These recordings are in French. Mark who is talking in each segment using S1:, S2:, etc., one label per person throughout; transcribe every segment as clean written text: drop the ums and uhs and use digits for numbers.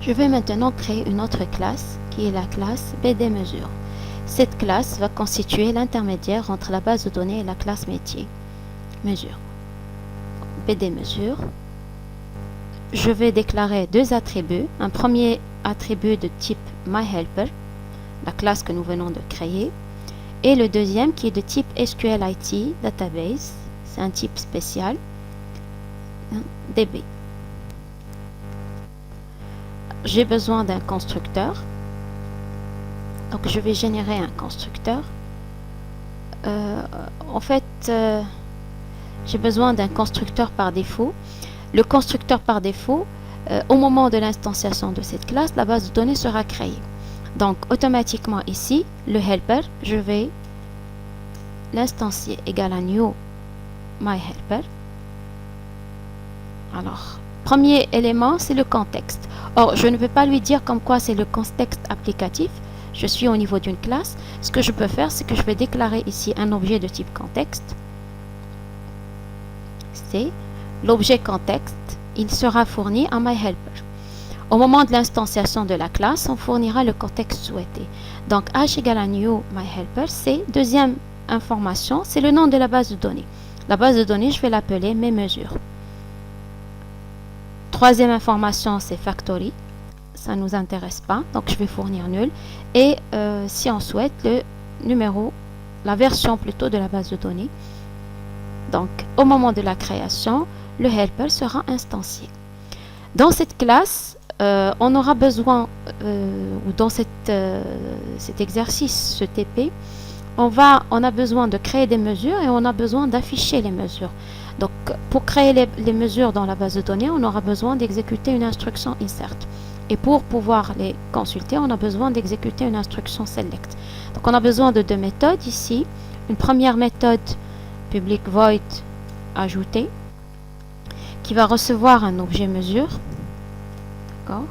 S1: Je vais maintenant créer une autre classe qui est la classe BDMesure. Cette classe va constituer l'intermédiaire entre la base de données et la classe métier. Mesure. BDMesure. Je vais déclarer deux attributs. Un premier attribut de type MyHelper, la classe que nous venons de créer, et le deuxième qui est de type SQLite Database, c'est un type spécial, DB. J'ai besoin d'un constructeur, donc je vais générer un constructeur. J'ai besoin d'un constructeur par défaut. Le constructeur par défaut, au moment de l'instanciation de cette classe, la base de données sera créée. Donc automatiquement ici, le helper, je vais l'instancier égal à new myHelper. Alors, premier élément, c'est le contexte. Or, je ne peux pas lui dire comme quoi c'est le contexte applicatif. Je suis au niveau d'une classe. Ce que je peux faire, c'est que je vais déclarer ici un objet de type contexte. C'est l'objet contexte. Il sera fourni à myHelper. Au moment de l'instanciation de la classe, on fournira le contexte souhaité. Donc, h égale à new myHelper, c'est deuxième information, c'est le nom de la base de données. La base de données, je vais l'appeler mes mesures. Troisième information, c'est factory. Ça ne nous intéresse pas, donc je vais fournir nul. Et si on souhaite, le numéro, la version plutôt de la base de données. Donc, au moment de la création, le helper sera instancié. Dans cette classe, on aura besoin, ou dans cet exercice, ce TP, on a besoin de créer des mesures et on a besoin d'afficher les mesures. Donc, pour créer les mesures dans la base de données, on aura besoin d'exécuter une instruction insert. Et pour pouvoir les consulter, on a besoin d'exécuter une instruction select. Donc, on a besoin de deux méthodes ici. Une première méthode, public void ajouter, qui va recevoir un objet mesure, d'accord,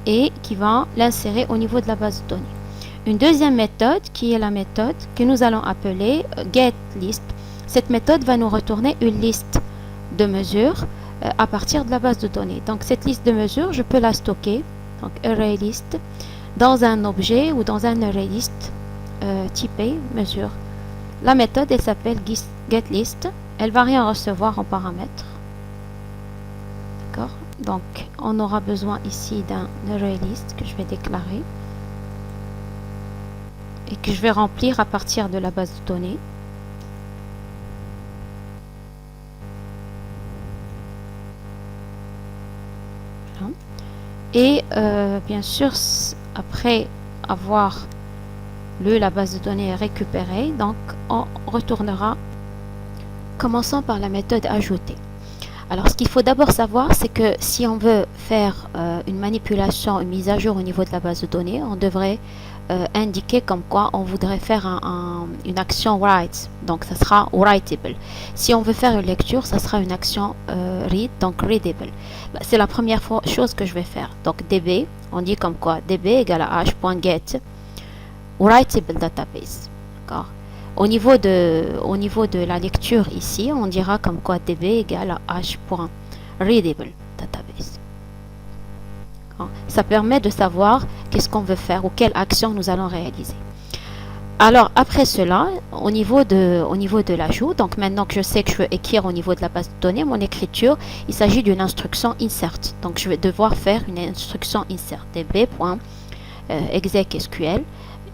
S1: et qui va l'insérer au niveau de la base de données. Une deuxième méthode qui est la méthode que nous allons appeler getList. Cette méthode va nous retourner une liste de mesures à partir de la base de données. Donc cette liste de mesures, je peux la stocker, donc ArrayList, dans un objet ou dans un ArrayList typé mesure. La méthode, elle s'appelle getList. Elle va rien recevoir en paramètres. D'accord? Donc on aura besoin ici d'un ArrayList que je vais déclarer et que je vais remplir à partir de la base de données. Voilà. Et bien sûr, après avoir la base de données est récupérée, donc on retournera, commençant par la méthode ajouter. Alors ce qu'il faut d'abord savoir, c'est que si on veut faire une manipulation, une mise à jour au niveau de la base de données, on devrait indiquer comme quoi on voudrait faire une action write, donc ça sera writable. Si on veut faire une lecture, ça sera une action read, donc readable. C'est la première chose que je vais faire. Donc db, on dit comme quoi db égale à h.get writable database. D'accord. Au niveau de la lecture ici, on dira comme quoi db égale à h.readable database. Ça permet de savoir qu'est-ce qu'on veut faire ou quelle action nous allons réaliser. Alors après cela, au niveau de l'ajout, donc maintenant que je sais que je veux écrire au niveau de la base de données, mon écriture, il s'agit d'une instruction insert. Donc je vais devoir faire une instruction insert db.execSQL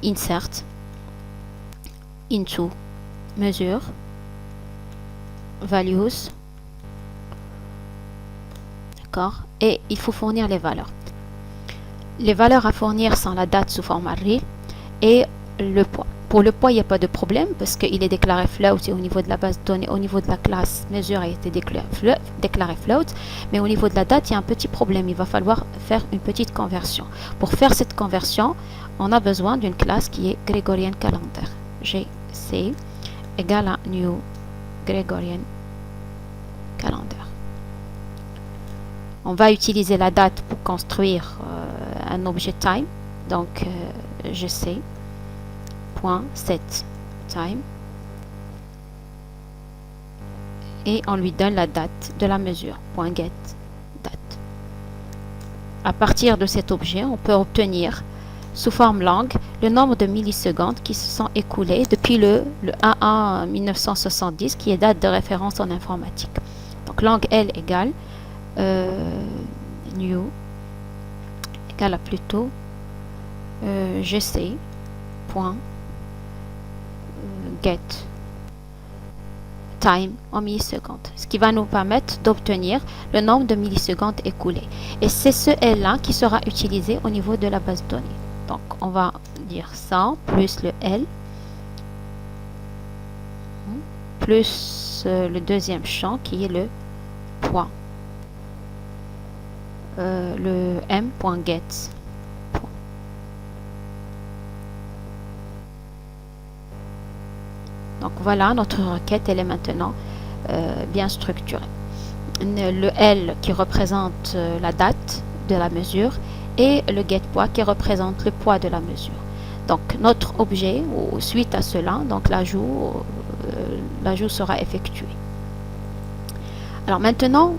S1: insert into mesure values, d'accord, et il faut fournir les valeurs. Les valeurs à fournir sont la date sous format real et le poids. Pour le poids, il n'y a pas de problème parce qu'il est déclaré float et au niveau de la base de données, au niveau de la classe mesure a été déclaré float, mais au niveau de la date, il y a un petit problème. Il va falloir faire une petite conversion. Pour faire cette conversion, on a besoin d'une classe qui est Gregorian Calendar. GC égale à new Gregorian Calendar. On va utiliser la date pour construire un objet time. Donc, GC .set time et on lui donne la date de la mesure .get date. à partir de cet objet, on peut obtenir sous forme langue le nombre de millisecondes qui se sont écoulés depuis le 1 1970 qui est date de référence en informatique. Donc langue L égale new égale à plutôt gc point get time en millisecondes, ce qui va nous permettre d'obtenir le nombre de millisecondes écoulés. Et c'est ce L-là qui sera utilisé au niveau de la base de données. Donc, on va dire 100 plus le L plus le deuxième champ qui est le point, le m.get. Donc voilà, notre requête, elle est maintenant bien structurée. Le L qui représente la date de la mesure et le getPoids qui représente le poids de la mesure. Donc notre objet, ou suite à cela, donc l'ajout sera effectué. Alors maintenant,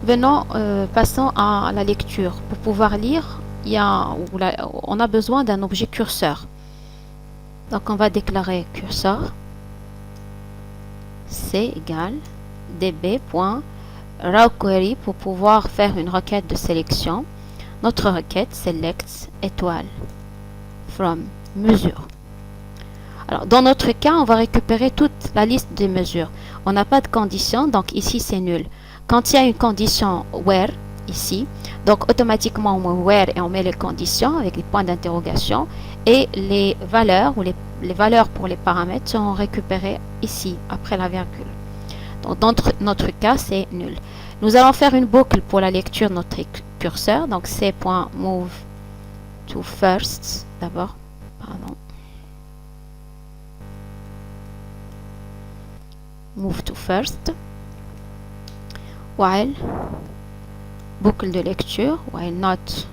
S1: passons à la lecture. Pour pouvoir lire, on a besoin d'un objet curseur. Donc on va déclarer curseur. C égale db.rawQuery pour pouvoir faire une requête de sélection. Notre requête select étoile from mesure. Alors dans notre cas, on va récupérer toute la liste des mesures. On n'a pas de condition, donc ici c'est nul. Quand il y a une condition where ici, donc automatiquement on met where et on met les conditions avec les points d'interrogation et les valeurs ou les valeurs pour les paramètres seront récupérées ici après la virgule. Donc dans notre cas c'est nul. Nous allons faire une boucle pour la lecture de notre curseur. Donc c.move to first d'abord. Pardon. Move to first. While boucle de lecture. While not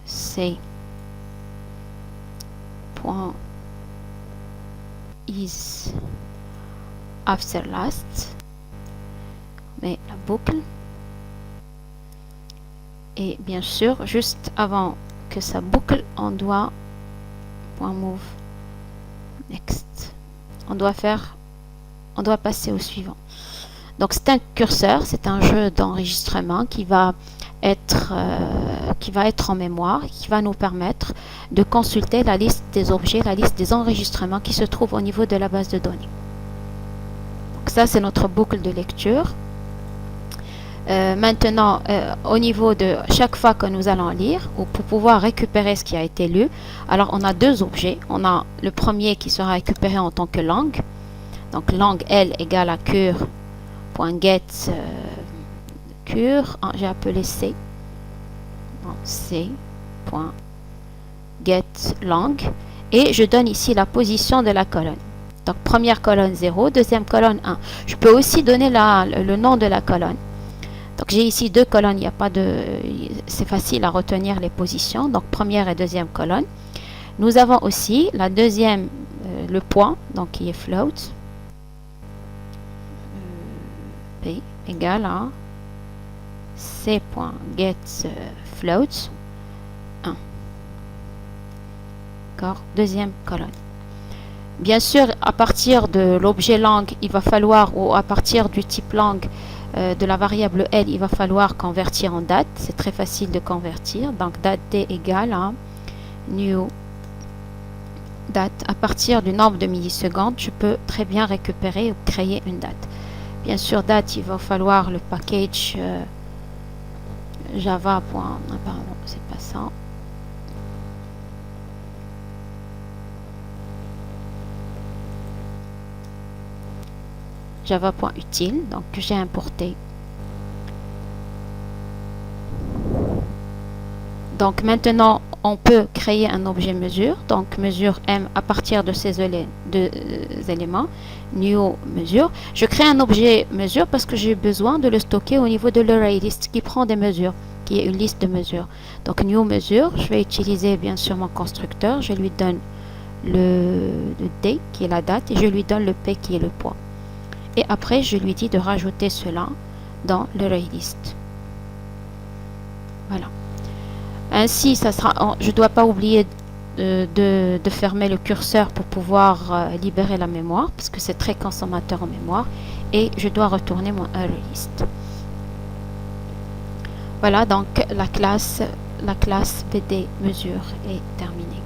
S1: c point is after last. Mais la boucle. Et bien sûr, juste avant que ça boucle, on doit .move next. On doit passer au suivant. Donc c'est un curseur, c'est un jeu d'enregistrement qui va être en mémoire, qui va nous permettre de consulter la liste des objets, la liste des enregistrements qui se trouvent au niveau de la base de données. Donc ça c'est notre boucle de lecture. Maintenant, au niveau de chaque fois que nous allons lire, ou pour pouvoir récupérer ce qui a été lu, alors on a deux objets. On a le premier qui sera récupéré en tant que langue. Donc langue L égale à cure.get cure, j'ai appelé C. C.get langue. Et je donne ici la position de la colonne. Donc première colonne 0, deuxième colonne 1. Je peux aussi donner le nom de la colonne. Donc j'ai ici deux colonnes, c'est facile à retenir les positions, donc première et deuxième colonne. Nous avons aussi la deuxième, le point, donc qui est float, P égale à c.getFloat 1. D'accord, deuxième colonne. Bien sûr, à partir de l'objet langue, il va falloir, ou à partir du type langue, de la variable L, il va falloir convertir en date. C'est très facile de convertir. Donc, date D égale à new date. À partir du nombre de millisecondes, je peux très bien récupérer ou créer une date. Bien sûr, date, il va falloir le package java. Pardon, c'est pas ça. Java.util, donc que j'ai importé. Donc maintenant, on peut créer un objet mesure. Donc mesure M à partir de ces deux éléments. New mesure. Je crée un objet mesure parce que j'ai besoin de le stocker au niveau de l'ArrayList qui prend des mesures, qui est une liste de mesures. Donc new mesure, je vais utiliser bien sûr mon constructeur. Je lui donne le D qui est la date et je lui donne le P qui est le poids. Et après, je lui dis de rajouter cela dans l'ArrayList. Voilà. Ainsi, ça sera, je ne dois pas oublier de fermer le curseur pour pouvoir libérer la mémoire, parce que c'est très consommateur en mémoire, et je dois retourner mon ArrayList. Voilà, donc la classe BD mesure est terminée.